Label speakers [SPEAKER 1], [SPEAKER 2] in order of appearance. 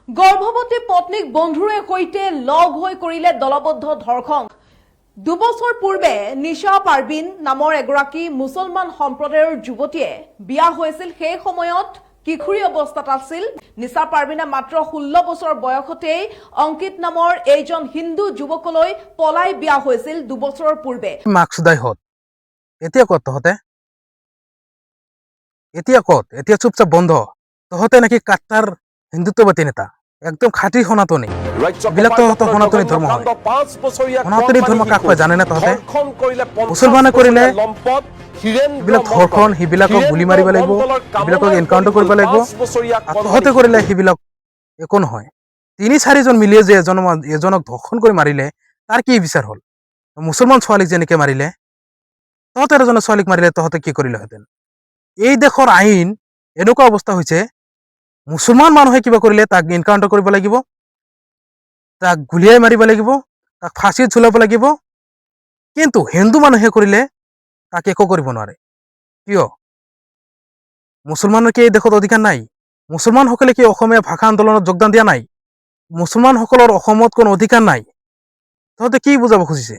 [SPEAKER 1] গৰ্ভৱতী পত্নীক বন্ধুৰে সৈতে লগ হৈ কৰিলে দলবদ্ধ ধৰ্ষণ। 2 বছৰ পূৰ্বে নিশা পাৰবিন নামৰ এগৰাকী মুছলমান সম্প্ৰদায়ৰ যুৱতীয়ে বিয়া হৈছিল। সেই সময়ত কিশোৰী অৱস্থাত আছিল নিশা পাৰবিনে। মাত্ৰ 16 বছৰ বয়সতেই অংকিত নামৰ এইজন হিন্দু যুৱকলৈ পলাই বিয়া হৈছিল 2 বছৰৰ পূৰ্বে।
[SPEAKER 2] মাকসুদাই হত এতিয়া কত তহতে, এতিয়া কত, এতিয়া চুপচাপ বন্ধ। তহতে নাকি কাট্টাৰ হিন্দুত্ববাদী নেতা, একদম খাঁটি সনাতনী। এইবিলাক তহত সনাতনী ধৰ্ম হয়। সনাতনী ধৰ্ম কাক কয় জানে না তহতে? মুছলমানে কৰিলে এইবিলাক ধৰ্ষণ, সেইবিলাকক গুলি মাৰিব লাগিব, সেইবিলাকক এনকাউণ্টাৰ কৰিব লাগিব। তহতে কৰিলে সেইবিলাক একো নহয়। 3-4 জন মিলিয়ে যে এজনক ধৰ্ষণ কৰি মাৰিলে, তাৰ কি বিচাৰ হল? মুছলমান ছোৱালীক যেনেকে মাৰিলে, তহতে এজনৰ ছোৱালীক মাৰিলে তহতে কি কৰিলেহেঁতেন? এই দেশৰ আইন এনেকুৱা অৱস্থা হৈছে, মুছলমান মানুহে কিবা কৰিলে তাক এনকাউণ্টাৰ কৰিব লাগিব, তাক গুলিয়াই মাৰিব লাগিব, তাক ফাঁচিত ঝুলাব লাগিব। কিন্তু হিন্দু মানুহে কৰিলে তাক একো কৰিব নোৱাৰে। কিয়? মুছলমানৰ কি এই দেশত অধিকাৰ নাই? মুছলমানসকলে কি অসমীয়া ভাষা আন্দোলনত যোগদান দিয়া নাই? মুছলমানসকলৰ অসমত কোনো অধিকাৰ নাই? তহতে কি বুজাব খুজিছে?